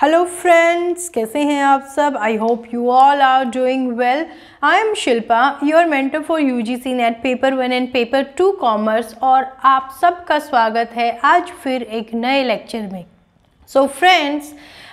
Hello friends, कैसे हैं आप सब। I hope you all are doing well. I am Shilpa, your mentor for UGC NET paper 1 and paper 2 commerce, और आप सबका स्वागत है आज फिर एक नए लेक्चर में। सो फ्रेंड्स,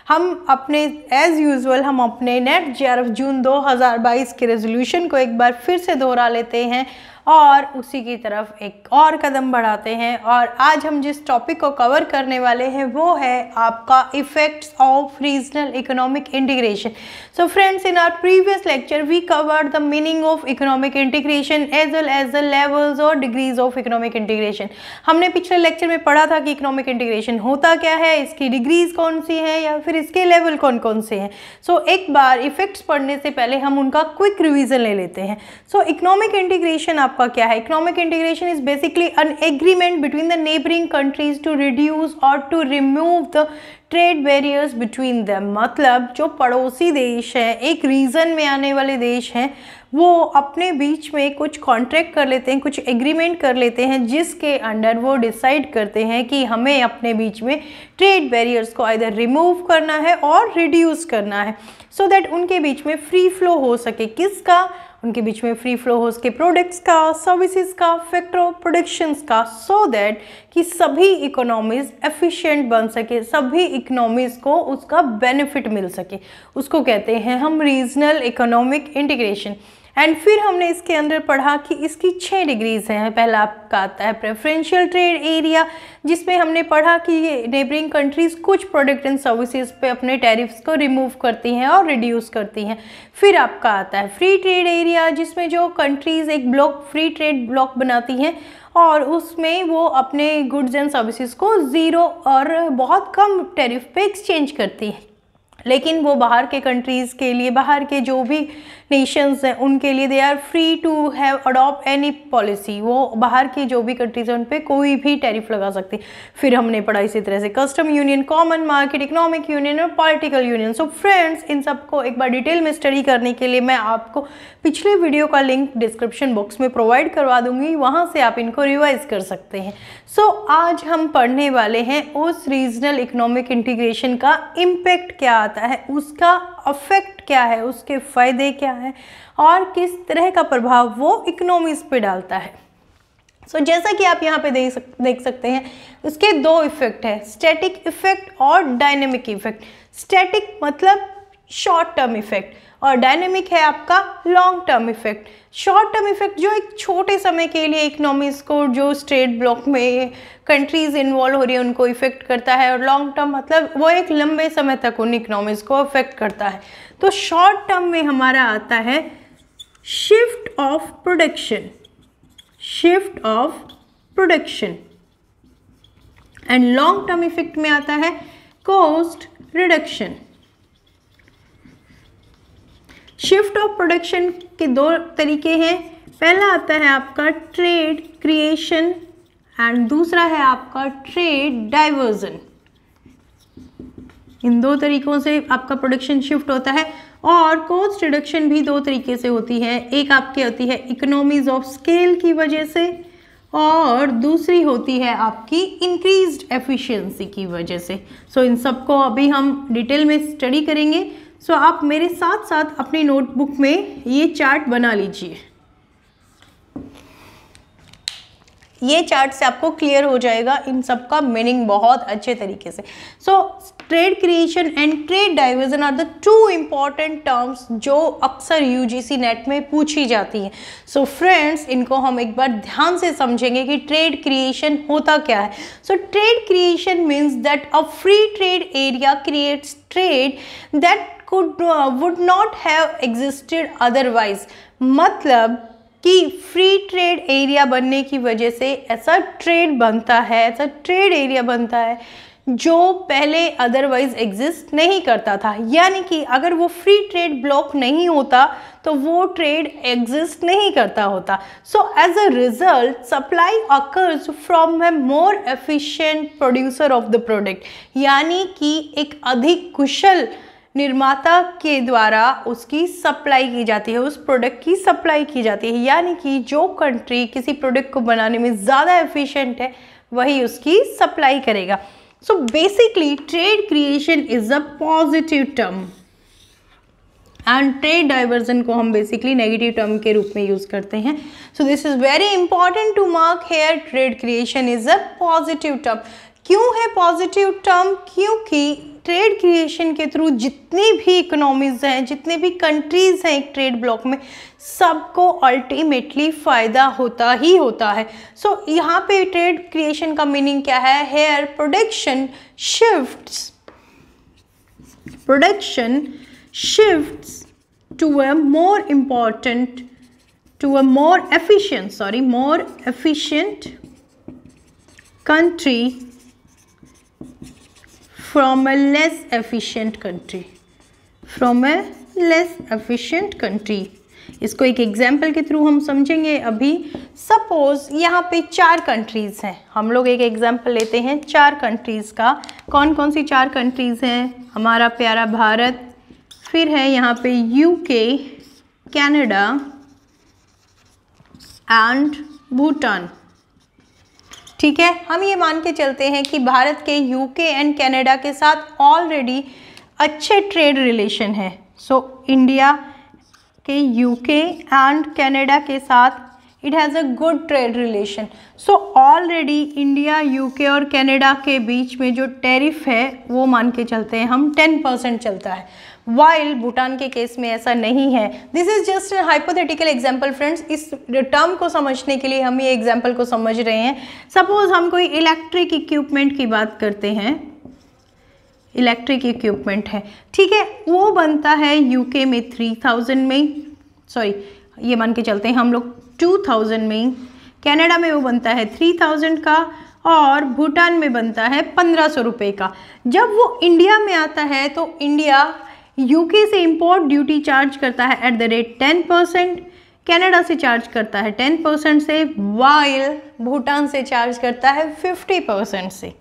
हम अपने एज़ यूजुअल हम अपने नेट जेआरएफ जून 2022 के रेजोल्यूशन को एक बार फिर से दोहरा लेते हैं और उसी की तरफ एक और कदम बढ़ाते हैं। और आज हम जिस टॉपिक को कवर करने वाले हैं वो है आपका effects of regional economic integration. So friends, in our previous lecture we covered the meaning of economic integration as well as the levels और डिग्रीज ऑफ इकोनॉमिक इंटीग्रेशन। हमने पिछले लेक्चर में पढ़ा था कि इकोनॉमिक इंटीग्रेशन होता क्या है, इसकी डिग्रीज कौन सी हैं या फिर इसके लेवल कौन कौन से हैं। सो एक बार इफेक्ट्स पढ़ने से पहले हम उनका क्विक रिवीजन ले लेते हैं। सो इकोनॉमिक इंटीग्रेशन आपका क्या है? Economic integration is basically an agreement between the neighbouring countries to reduce और to remove the trade barriers between them. मतलब जो पड़ोसी देश हैं, एक रीजन में आने वाले देश हैं, वो अपने बीच में कुछ कॉन्ट्रैक्ट कर लेते हैं, कुछ एग्रीमेंट कर लेते हैं, जिसके अंडर वो डिसाइड करते हैं कि हमें अपने बीच में ट्रेड बैरियर्स को आइदर रिमूव करना है और रिड्यूस करना है, सो दैट उनके बीच में फ्री फ्लो हो सके। किसका? उनके बीच में फ्री फ्लो हो सके प्रोडक्ट्स का, सर्विसेज का, फैक्टर ऑफ प्रोडक्शंस का, सो दैट कि सभी इकोनॉमीज एफिशिएंट बन सके, सभी इकोनॉमीज को उसका बेनिफिट मिल सके। उसको कहते हैं हम रीजनल इकोनॉमिक इंटीग्रेशन। एंड फिर हमने इसके अंदर पढ़ा कि इसकी 6 डिग्रीज हैं। पहला आपका आता है प्रेफरेंशियल ट्रेड एरिया, जिसमें हमने पढ़ा कि नेबरिंग कंट्रीज कुछ प्रोडक्ट एंड सर्विसेज पे अपने टैरिफ्स को रिमूव करती हैं और रिड्यूस करती हैं। फिर आपका आता है फ्री ट्रेड एरिया, जिसमें जो कंट्रीज एक ब्लॉक, फ्री ट्रेड ब्लॉक बनाती हैं और उसमें वो अपने गुड्स एंड सर्विसेज को ज़ीरो और बहुत कम टैरिफ पे एक्सचेंज करती हैं। लेकिन वो बाहर के कंट्रीज़ के लिए, बाहर के जो भी नेशंस हैं उनके लिए they are free to have adopt any policy. वो बाहर की जो भी कंट्रीज हैं उन पर कोई भी टैरिफ लगा सकती। फिर हमने पढ़ा इसी तरह से custom union, common market, economic union और पॉलिटिकल यूनियन। सो फ्रेंड्स, इन सबको एक बार डिटेल में स्टडी करने के लिए मैं आपको पिछले वीडियो का लिंक डिस्क्रिप्शन बॉक्स में प्रोवाइड करवा दूंगी, वहाँ से आप इनको रिवाइज कर सकते हैं। सो आज हम पढ़ने वाले हैं उस रीजनल इकोनॉमिक इंटीग्रेशन का इम्पैक्ट क्या आता है, उसका अफेक्ट क्या है, उसके फ़ायदे क्या है और किस तरह का प्रभाव वो इकोनॉमीज पे डालता है। सो जैसा कि आप यहाँ पे देख सकते हैं, इसके 2 इफेक्ट हैं, स्टैटिक इफेक्ट और डायनेमिक इफेक्ट। स्टैटिक मतलब शॉर्ट टर्म इफेक्ट और डायनेमिक है आपका long term effect. Short term effect जो एक छोटे समय के लिए इकोनॉमीज को, जो स्टेट ब्लॉक में कंट्रीज इन्वॉल्व हो रही है उनको इफेक्ट करता है, और लॉन्ग टर्म मतलब वो एक लंबे समय तक उन इकोनॉमीज को अफेक्ट करता है। तो शॉर्ट टर्म में हमारा आता है shift of production, shift of production, and long term effect में आता है cost reduction. Shift of production के 2 तरीके हैं। पहला आता है आपका ट्रेड क्रिएशन एंड दूसरा है आपका ट्रेड डाइवर्जन। इन 2 तरीकों से आपका प्रोडक्शन शिफ्ट होता है। और कॉस्ट रिडक्शन भी 2 तरीके से होती है। एक आपकी होती है इकोनॉमीज ऑफ स्केल की वजह से और दूसरी होती है आपकी इंक्रीज्ड एफिशिएंसी की वजह से। सो इन सबको अभी हम डिटेल में स्टडी करेंगे। सो आप मेरे साथ साथ अपनी नोटबुक में ये चार्ट बना लीजिए। ये चार्ट से आपको क्लियर हो जाएगा इन सब का मीनिंग बहुत अच्छे तरीके से। So trade creation and trade diversion are the 2 important terms जो अक्सर यूजीसी नेट में पूछी जाती हैं। सो फ्रेंड्स, इनको हम एक बार ध्यान से समझेंगे कि ट्रेड क्रिएशन होता क्या है। सो trade creation means that a free trade area creates trade that would not have existed otherwise। मतलब कि फ्री ट्रेड एरिया बनने की वजह से ऐसा ट्रेड बनता है, ऐसा ट्रेड एरिया बनता है जो पहले अदरवाइज एग्जिस्ट नहीं करता था। यानी कि अगर वो फ्री ट्रेड ब्लॉक नहीं होता तो वो ट्रेड एग्जिस्ट नहीं करता होता। So as a result supply occurs from a more efficient producer of the product. यानी कि एक अधिक कुशल निर्माता के द्वारा उसकी सप्लाई की जाती है, उस प्रोडक्ट की सप्लाई की जाती है। यानी कि जो कंट्री किसी प्रोडक्ट को बनाने में ज़्यादा एफिशिएंट है वही उसकी सप्लाई करेगा। So basically trade creation is a positive term and trade diversion को हम बेसिकली नेगेटिव टर्म के रूप में यूज करते हैं. So this is very important to mark here. Trade creation is a positive term. क्यों है पॉजिटिव टर्म? क्योंकि ट्रेड क्रिएशन के थ्रू जितनी भी इकोनॉमीज हैं, जितने भी कंट्रीज हैं एक ट्रेड ब्लॉक में, सबको अल्टीमेटली फ़ायदा होता ही होता है. सो यहाँ पे ट्रेड क्रिएशन का मीनिंग क्या है? Here production shifts to a more efficient country from a less efficient country. इसको एक एग्जाम्पल के थ्रू हम समझेंगे अभी. सपोज यहाँ पे 4 कंट्रीज़ हैं. हम लोग एक एग्जाम्पल लेते हैं 4 कंट्रीज़ का. कौन कौन सी 4 कंट्रीज़ हैं? हमारा प्यारा भारत, फिर है यहाँ पे यूके, कनाडा एंड भूटान. ठीक है, हम ये मान के चलते हैं कि भारत के यूके एंड कनाडा के साथ ऑलरेडी अच्छे ट्रेड रिलेशन है. सो इंडिया के यूके एंड कनाडा के साथ it has a good trade relation. So already India, UK और कनाडा के बीच में जो टैरिफ है वो मान के चलते हैं हम 10% चलता है, वाइल भूटान के केस में ऐसा नहीं है. This is just a hypothetical example friends. इस टर्म को समझने के लिए हम ये एग्जाम्पल को समझ रहे हैं. सपोज हम कोई इलेक्ट्रिक इक्विपमेंट की बात करते हैं. इलेक्ट्रिक इक्विपमेंट है, ठीक है, वो बनता है यूके में 3000 में, सॉरी ये मान के चलते हैं हम लोग 2000 में. कनाडा में वो बनता है 3000 का और भूटान में बनता है 1500 रुपये का. जब वो इंडिया में आता है तो इंडिया यूके से इंपोर्ट ड्यूटी चार्ज करता है एट द रेट 10%, कनाडा से चार्ज करता है 10% से, वाइल भूटान से चार्ज करता है 50% से.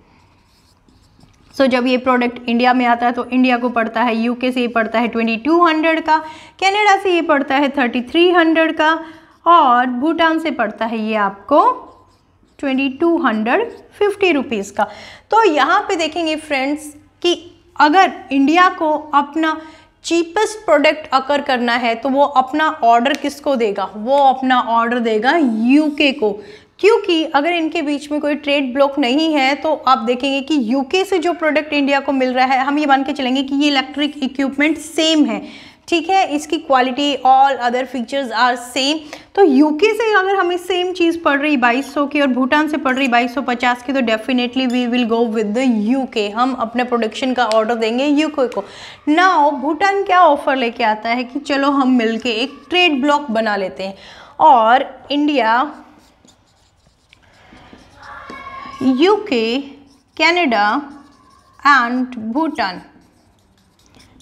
सो जब ये प्रोडक्ट इंडिया में आता है तो इंडिया को पड़ता है, यूके से ये पड़ता है 2200 का, कनाडा से ये पड़ता है 3300 का और भूटान से पड़ता है ये आपको 2250 रुपीज़ का. तो यहाँ पे देखेंगे फ्रेंड्स कि अगर इंडिया को अपना चीपेस्ट प्रोडक्ट अकर करना है तो वो अपना ऑर्डर किसको देगा? वो अपना ऑर्डर देगा यूके को. क्योंकि अगर इनके बीच में कोई ट्रेड ब्लॉक नहीं है तो आप देखेंगे कि यूके से जो प्रोडक्ट इंडिया को मिल रहा है, हम ये मान के चलेंगे कि ये इलेक्ट्रिक इक्विपमेंट सेम है, ठीक है, इसकी quality all other features are same. तो यूके से अगर हमें सेम चीज़ पड़ रही 2200 की और भूटान से पड़ रही 2250 की तो definitely we will go with the UK. हम अपने प्रोडक्शन का ऑर्डर देंगे यूके को. नाउ भूटान क्या ऑफर लेके आता है कि चलो हम मिलके एक ट्रेड ब्लॉक बना लेते हैं और India, UK, Canada and Bhutan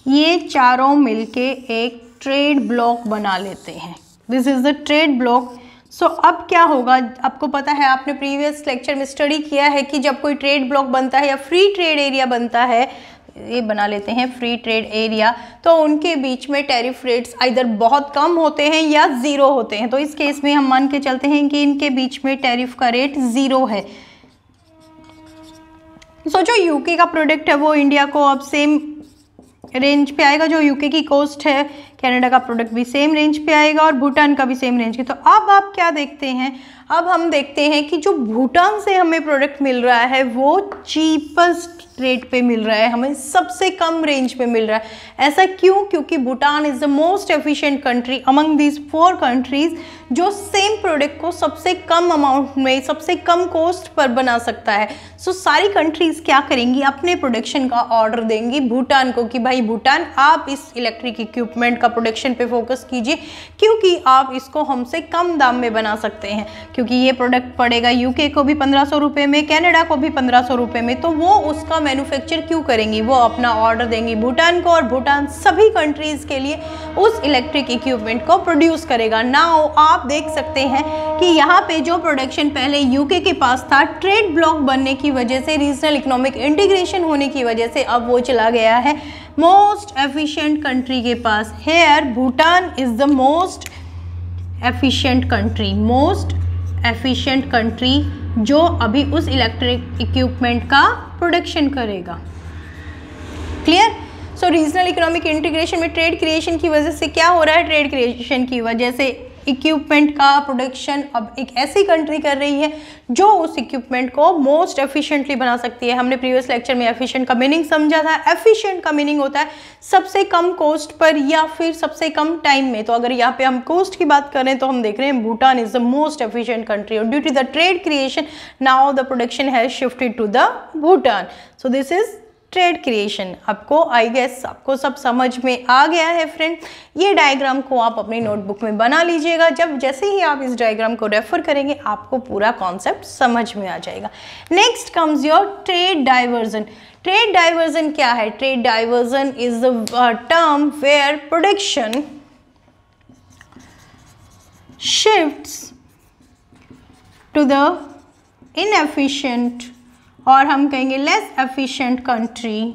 ये चारों मिलके एक ट्रेड ब्लॉक बना लेते हैं. This is the trade bloc. So अब क्या होगा? आपको पता है, आपने प्रीवियस लेक्चर में स्टडी किया है कि जब कोई ट्रेड ब्लॉक बनता है या फ्री ट्रेड एरिया बनता है, ये बना लेते हैं फ्री ट्रेड एरिया, तो उनके बीच में टैरिफ रेट्स इधर बहुत कम होते हैं या ज़ीरो होते हैं. तो इस केस में हम मान के चलते हैं कि इनके बीच में टैरिफ का रेट 0 है. सो जो यूके का प्रोडक्ट है वो इंडिया को अब सेम रेंज पे आएगा, जो यूके की कॉस्ट है कनाडा का प्रोडक्ट भी सेम रेंज पे आएगा और भूटान का भी सेम रेंज पे. तो अब आप क्या देखते हैं? अब हम देखते हैं कि जो भूटान से हमें प्रोडक्ट मिल रहा है वो चीपेस्ट रेट पे मिल रहा है, हमें सबसे कम रेंज पे मिल रहा है. ऐसा क्यों? क्योंकि Bhutan is the most efficient country among these 4 countries जो सेम प्रोडक्ट को सबसे कम अमाउंट में, सबसे कम कॉस्ट पर बना सकता है. सो सारी कंट्रीज़ क्या करेंगी? अपने प्रोडक्शन का ऑर्डर देंगी भूटान को कि भाई भूटान आप इस इलेक्ट्रिक इक्विपमेंट का प्रोडक्शन पे फोकस कीजिए क्योंकि आप इसको हमसे कम दाम में बना सकते हैं. क्योंकि ये प्रोडक्ट पड़ेगा यूके को भी 1500 रुपये में, कनाडा को भी 1500 रुपये में, तो वो उसका मैन्युफैक्चर क्यों करेंगी? वो अपना ऑर्डर देंगी भूटान को और भूटान सभी कंट्रीज़ के लिए उस इलेक्ट्रिक इक्विपमेंट को प्रोड्यूस करेगा. नाउ आप देख सकते हैं कि यहाँ पे जो प्रोडक्शन पहले यूके के पास था, ट्रेड ब्लॉक बनने की वजह से, रीजनल इकोनॉमिक इंटीग्रेशन होने की वजह से अब वो चला गया है मोस्ट एफिशिएंट कंट्री के पास. Here Bhutan is the most efficient country, most efficient country जो अभी उस इलेक्ट्रिक इक्विपमेंट का प्रोडक्शन करेगा। Clear? So regional economic integration में ट्रेड क्रिएशन की वजह से क्या हो रहा है? ट्रेड क्रिएशन की वजह से इक्विपमेंट का प्रोडक्शन अब एक ऐसी कंट्री कर रही है जो उस इक्विपमेंट को मोस्ट एफिशिएंटली बना सकती है। हमने प्रीवियस लेक्चर में एफिशिएंट का मीनिंग समझा था। एफिशिएंट का मीनिंग होता है सबसे कम कॉस्ट पर या फिर सबसे कम टाइम में। तो अगर यहाँ पे हम कॉस्ट की बात करें तो हम देख रहे हैं Bhutan is the most efficient country और due to the trade creation now the production has shifted to the Bhutan. So this is trade creation. आपको आई गेस आपको सब समझ में आ गया है फ्रेंड। ये डायग्राम को आप अपनी नोटबुक में बना लीजिएगा। जैसे ही आप इस डायग्राम को रेफर करेंगे आपको पूरा कॉन्सेप्ट समझ में आ जाएगा। Next comes your trade diversion. Trade diversion क्या है? Trade diversion is the term where production shifts to the inefficient और हम कहेंगे less efficient country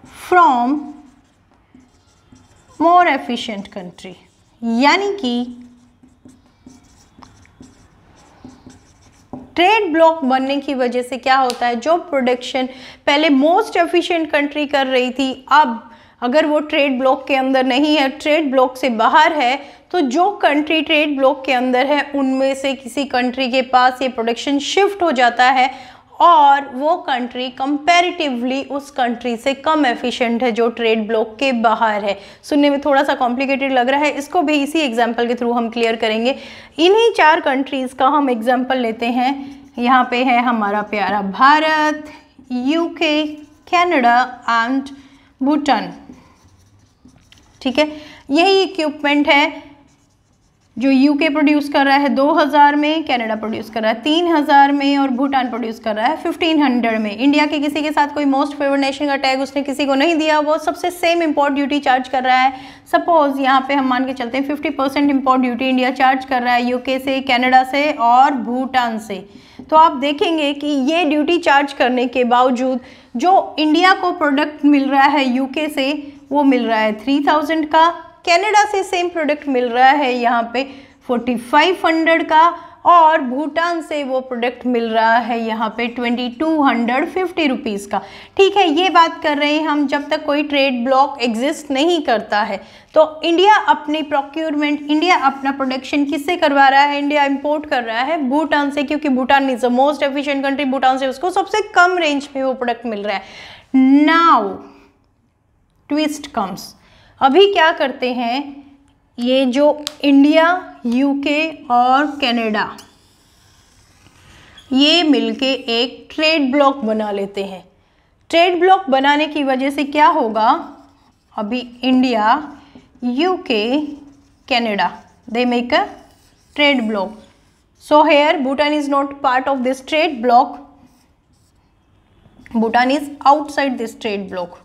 from more efficient country. यानी कि ट्रेड ब्लॉक बनने की वजह से क्या होता है, जो प्रोडक्शन पहले मोस्ट एफिशिएंट कंट्री कर रही थी, अब अगर वो ट्रेड ब्लॉक के अंदर नहीं है, ट्रेड ब्लॉक से बाहर है, तो जो कंट्री ट्रेड ब्लॉक के अंदर है उनमें से किसी कंट्री के पास ये प्रोडक्शन शिफ्ट हो जाता है और वो कंट्री कंपैरेटिवली उस कंट्री से कम एफिशिएंट है जो ट्रेड ब्लॉक के बाहर है। सुनने में थोड़ा सा कॉम्प्लिकेटेड लग रहा है, इसको भी इसी एग्जांपल के थ्रू हम क्लियर करेंगे। इन्हीं 4 कंट्रीज़ का हम एग्जांपल लेते हैं। यहाँ पे है हमारा प्यारा Bharat, UK, Canada and Bhutan. ठीक है, यही इक्विपमेंट है जो यूके प्रोड्यूस कर रहा है 2000 में, कनाडा प्रोड्यूस कर रहा है 3000 में और भूटान प्रोड्यूस कर रहा है 1500 में। इंडिया के किसी के साथ कोई मोस्ट फेवर्ड नेशन का टैग उसने किसी को नहीं दिया, वो सबसे सेम इंपोर्ट ड्यूटी चार्ज कर रहा है। सपोज यहाँ पे हम मान के चलते हैं 50% इंपोर्ट ड्यूटी इंडिया चार्ज कर रहा है यूके से, कनाडा से और भूटान से। तो आप देखेंगे कि ये ड्यूटी चार्ज करने के बावजूद जो इंडिया को प्रोडक्ट मिल रहा है यूके से वो मिल रहा है 3000 का, कनाडा से सेम प्रोडक्ट मिल रहा है यहाँ पे 4500 का और भूटान से वो प्रोडक्ट मिल रहा है यहाँ पे 2250 रुपीज़ का। ठीक है, ये बात कर रहे हैं हम जब तक कोई ट्रेड ब्लॉक एग्जिस्ट नहीं करता है। तो इंडिया अपनी प्रोक्योरमेंट, इंडिया अपना प्रोडक्शन किससे करवा रहा है? इंडिया इंपोर्ट कर रहा है भूटान से, क्योंकि Bhutan is the most efficient country. Bhutan से उसको सबसे कम रेंज में वो प्रोडक्ट मिल रहा है। नाउ ट्विस्ट कम्स, अभी क्या करते हैं, ये जो इंडिया, यूके और कनाडा ये मिलके एक ट्रेड ब्लॉक बना लेते हैं। ट्रेड ब्लॉक बनाने की वजह से क्या होगा, अभी India, UK, Canada they make a trade bloc. So here Bhutan is not part of this trade bloc, Bhutan is outside this trade bloc.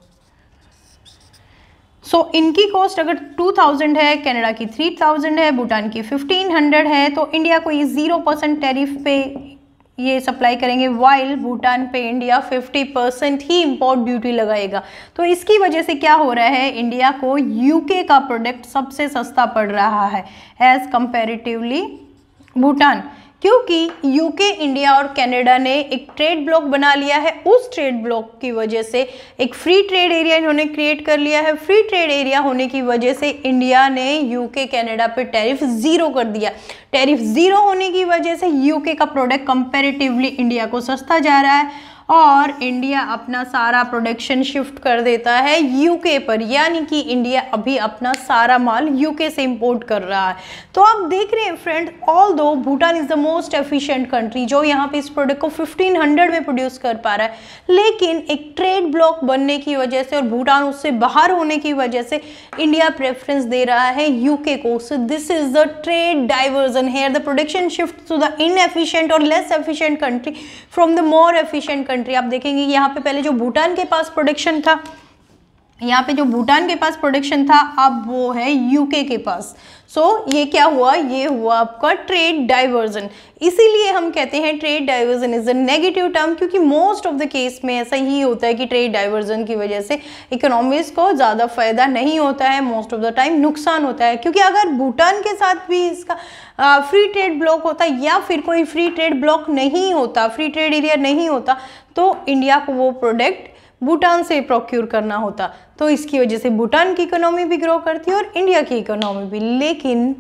So इनकी कॉस्ट अगर 2000 है, कनाडा की 3000 है, भूटान की 1500 है, तो इंडिया को ये 0% टैरिफ पे ये सप्लाई करेंगे, वाइल भूटान पे इंडिया 50% ही इंपोर्ट ड्यूटी लगाएगा। तो इसकी वजह से क्या हो रहा है, इंडिया को यूके का प्रोडक्ट सबसे सस्ता पड़ रहा है एज कंपैरेटिवली भूटान, क्योंकि यूके, इंडिया और कनाडा ने एक ट्रेड ब्लॉक बना लिया है। उस ट्रेड ब्लॉक की वजह से एक फ्री ट्रेड एरिया इन्होंने क्रिएट कर लिया है। फ्री ट्रेड एरिया होने की वजह से इंडिया ने यूके, कनाडा पे टैरिफ 0 कर दिया। टैरिफ 0 होने की वजह से यूके का प्रोडक्ट कंपैरेटिवली इंडिया को सस्ता जा रहा है और इंडिया अपना सारा प्रोडक्शन शिफ्ट कर देता है यूके पर, यानी कि इंडिया अभी अपना सारा माल यूके से इंपोर्ट कर रहा है। तो आप देख रहे हैं फ्रेंड, ऑल दो Bhutan is the most efficient country जो यहाँ पे इस प्रोडक्ट को 1500 में प्रोड्यूस कर पा रहा है, लेकिन एक ट्रेड ब्लॉक बनने की वजह से और भूटान उससे बाहर होने की वजह से इंडिया प्रेफरेंस दे रहा है यूके को। So this is the trade diversion here, the production shift to the inefficient और less efficient country from the more efficient country. आप देखेंगे यहाँ पे पहले जो भूटान के पास प्रोडक्शन था यहाँ पे जो भूटान के पास प्रोडक्शन था अब वो है यूके के पास। सो ये क्या हुआ, ये हुआ आपका ट्रेड डाइवर्जन। इसीलिए हम कहते हैं trade diversion is a negative term, क्योंकि मोस्ट ऑफ द केस में ऐसा ही होता है कि ट्रेड डाइवर्जन की वजह से इकोनॉमीज को ज़्यादा फायदा नहीं होता है, मोस्ट ऑफ द टाइम नुकसान होता है। क्योंकि अगर भूटान के साथ भी इसका फ्री ट्रेड ब्लॉक होता या फिर कोई फ्री ट्रेड ब्लॉक नहीं होता, फ्री ट्रेड एरिया नहीं होता, तो इंडिया को वो प्रोडक्ट भूटान से प्रोक्यूर करना होता, तो इसकी वजह से भूटान की इकोनॉमी भी ग्रो करती है और इंडिया की इकोनॉमी भी। लेकिन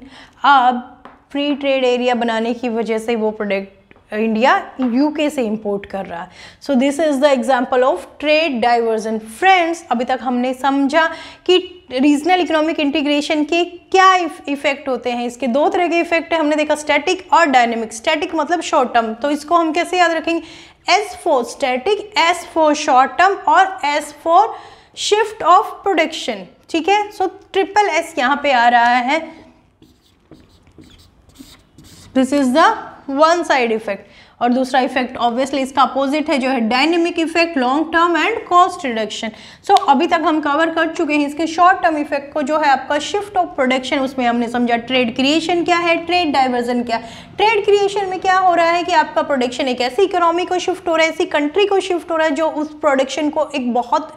अब फ्री ट्रेड एरिया बनाने की वजह से वो प्रोडक्ट इंडिया यूके से इंपोर्ट कर रहा है। सो this is the example of trade diversion. Friends, अभी तक हमने समझा कि रीजनल इकोनॉमिक इंटीग्रेशन के क्या इफेक्ट होते हैं। इसके दो तरह के इफेक्ट है, हमने देखा स्टैटिक और डायनेमिक। स्टैटिक मतलब शॉर्ट टर्म, तो इसको हम कैसे याद रखेंगे, S for static, S for short term और S for shift of production. ठीक है, सो ट्रिपल S यहाँ पे आ रहा है। This is the one side effect. और दूसरा इफेक्ट ऑब्वियसली इसका अपोजिट है जो है dynamic effect, long term and cost reduction. So अभी तक हम कवर कर चुके हैं इसके शॉर्ट टर्म इफेक्ट को, जो है आपका शिफ्ट ऑफ प्रोडक्शन। उसमें हमने समझा ट्रेड क्रिएशन क्या है, ट्रेड डाइवर्जन क्या है। ट्रेड क्रिएशन में क्या हो रहा है कि आपका प्रोडक्शन एक ऐसी इकोनॉमी को शिफ्ट हो रहा है, ऐसी कंट्री को शिफ्ट हो रहा है जो उस प्रोडक्शन को एक बहुत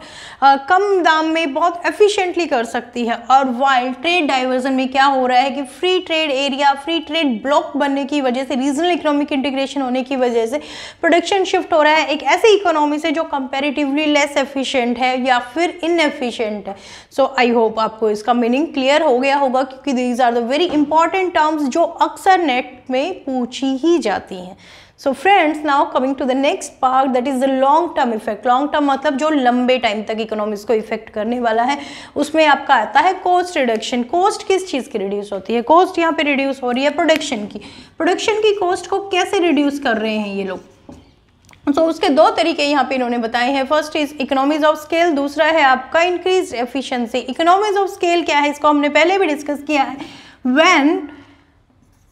कम दाम में बहुत एफिशिएंटली कर सकती है। और वाइल ट्रेड डाइवर्जन में क्या हो रहा है कि free trade area, free trade block बनने की वजह से, रीजनल इकोनॉमिक इंटीग्रेशन होने की वजह से प्रोडक्शन शिफ्ट हो रहा है एक ऐसी इकोनॉमी से जो कंपैरेटिवली लेस एफिशिएंट है या फिर इनएफिशिएंट है। सो आई होप आपको इसका मीनिंग क्लियर हो गया होगा, क्योंकि these are the very important terms जो अक्सर नेट में पूछी ही जाती हैं। So friends, now coming to the next part, that is the long term effect. Long term मतलब जो लंबे टाइम तक इकोनॉमिक्स को इफेक्ट करने वाला है। उसमें आपका आता है कॉस्ट रिडक्शन। कॉस्ट किस चीज़ की रिड्यूस होती है, कॉस्ट यहाँ पे रिड्यूस हो रही है प्रोडक्शन की। प्रोडक्शन की कॉस्ट को कैसे रिड्यूस कर रहे हैं ये लोग, तो उसके दो तरीके यहाँ पे इन्होंने बताए हैं। First is economies of scale, दूसरा है आपका increase efficiency. Economies of scale क्या है, इसको हमने पहले भी डिस्कस किया है। व्हेन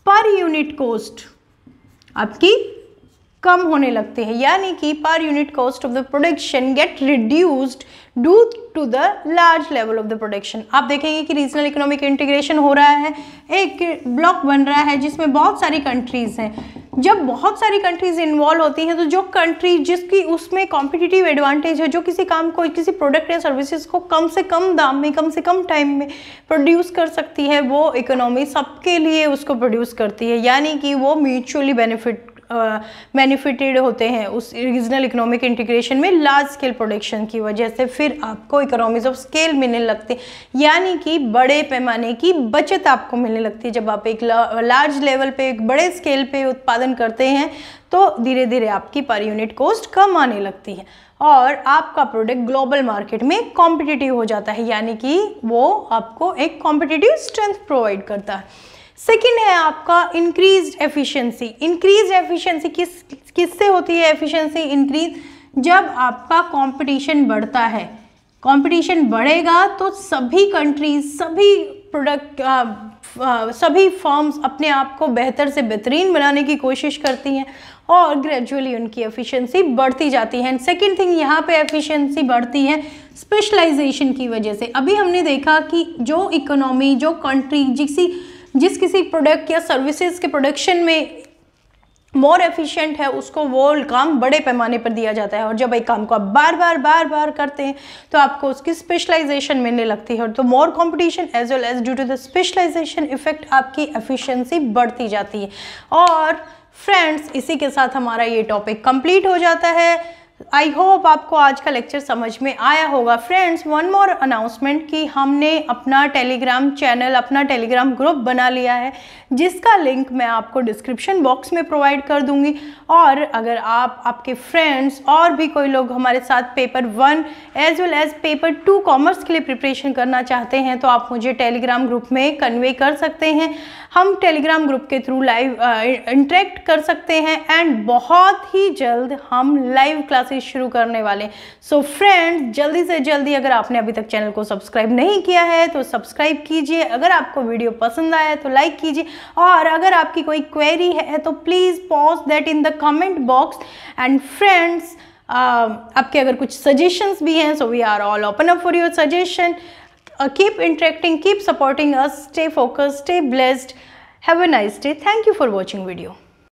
पर यूनिट कॉस्ट आपकी कम होने लगते हैं, यानी कि per unit cost of the production get reduced due to the large level of the production. आप देखेंगे कि रीजनल इकोनॉमिक इंटीग्रेशन हो रहा है, एक ब्लॉक बन रहा है जिसमें बहुत सारी कंट्रीज हैं। जब बहुत सारी कंट्रीज इन्वॉल्व होती हैं, तो जो कंट्री जिसकी उसमें कॉम्पिटिटिव एडवांटेज है, जो किसी काम को, किसी प्रोडक्ट या सर्विसेज को कम से कम दाम में, कम से कम टाइम में प्रोड्यूस कर सकती है, वो इकोनॉमी सबके लिए उसको प्रोड्यूस करती है, यानी कि वो म्यूचुअली बेनिफिटेड होते हैं उस रीजनल इकोनॉमिक इंटीग्रेशन में लार्ज स्केल प्रोडक्शन की वजह से। फिर आपको इकोनॉमीज ऑफ स्केल मिलने लगती है, यानी कि बड़े पैमाने की बचत आपको मिलने लगती है। जब आप एक लार्ज लेवल पे, एक बड़े स्केल पे उत्पादन करते हैं, तो धीरे धीरे आपकी पर यूनिट कॉस्ट कम आने लगती है और आपका प्रोडक्ट ग्लोबल मार्केट में कॉम्पिटिटिव हो जाता है, यानी कि वो आपको एक कॉम्पिटिटिव स्ट्रेंथ प्रोवाइड करता है। सेकेंड है आपका इंक्रीज एफिशिएंसी। इंक्रीज एफिशिएंसी किससे होती है एफिशिएंसी इंक्रीज, जब आपका कंपटीशन बढ़ता है। कंपटीशन बढ़ेगा तो सभी कंट्रीज, सभी प्रोडक्ट, सभी फर्म्स अपने आप को बेहतर से बेहतरीन बनाने की कोशिश करती हैं और ग्रेजुअली उनकी एफिशिएंसी बढ़ती जाती है। सेकेंड थिंग, यहाँ पे एफिशिएंसी बढ़ती है स्पेशलाइजेशन की वजह से। अभी हमने देखा कि जो इकोनॉमी, जो कंट्री जिस किसी प्रोडक्ट या सर्विसेज के प्रोडक्शन में मोर एफिशिएंट है, उसको वो काम बड़े पैमाने पर दिया जाता है, और जब एक काम को आप बार बार करते हैं तो आपको उसकी स्पेशलाइजेशन मिलने लगती है, और तो more competition as well as due to the specialisation effect आपकी एफिशिएंसी बढ़ती जाती है। और फ्रेंड्स, इसी के साथ हमारा ये टॉपिक कंप्लीट हो जाता है। आई होप आपको आज का लेक्चर समझ में आया होगा। फ्रेंड्स, वन मोर अनाउंसमेंट कि हमने अपना टेलीग्राम चैनल, अपना टेलीग्राम ग्रुप बना लिया है, जिसका लिंक मैं आपको डिस्क्रिप्शन बॉक्स में प्रोवाइड कर दूंगी। और अगर आप, आपके फ्रेंड्स और भी कोई लोग हमारे साथ पेपर 1 एज वेल एज पेपर 2 कॉमर्स के लिए प्रिपरेशन करना चाहते हैं, तो आप मुझे टेलीग्राम ग्रुप में कन्वे कर सकते हैं। हम टेलीग्राम ग्रुप के थ्रू लाइव इंटरेक्ट कर सकते हैं एंड बहुत ही जल्द हम लाइव क्लासेस शुरू करने वाले। सो फ्रेंड्स, जल्दी से जल्दी, अगर आपने अभी तक चैनल को सब्सक्राइब नहीं किया है तो सब्सक्राइब कीजिए। अगर आपको वीडियो पसंद आया तो लाइक कीजिए, और अगर आपकी कोई क्वेरी है तो please post that in the comment box. And friends, आपके अगर कुछ सजेशंस भी हैं, so we are all open up for your suggestion. Keep interacting, keep supporting us, stay focused, stay blessed. Have a nice day. Thank you for watching video.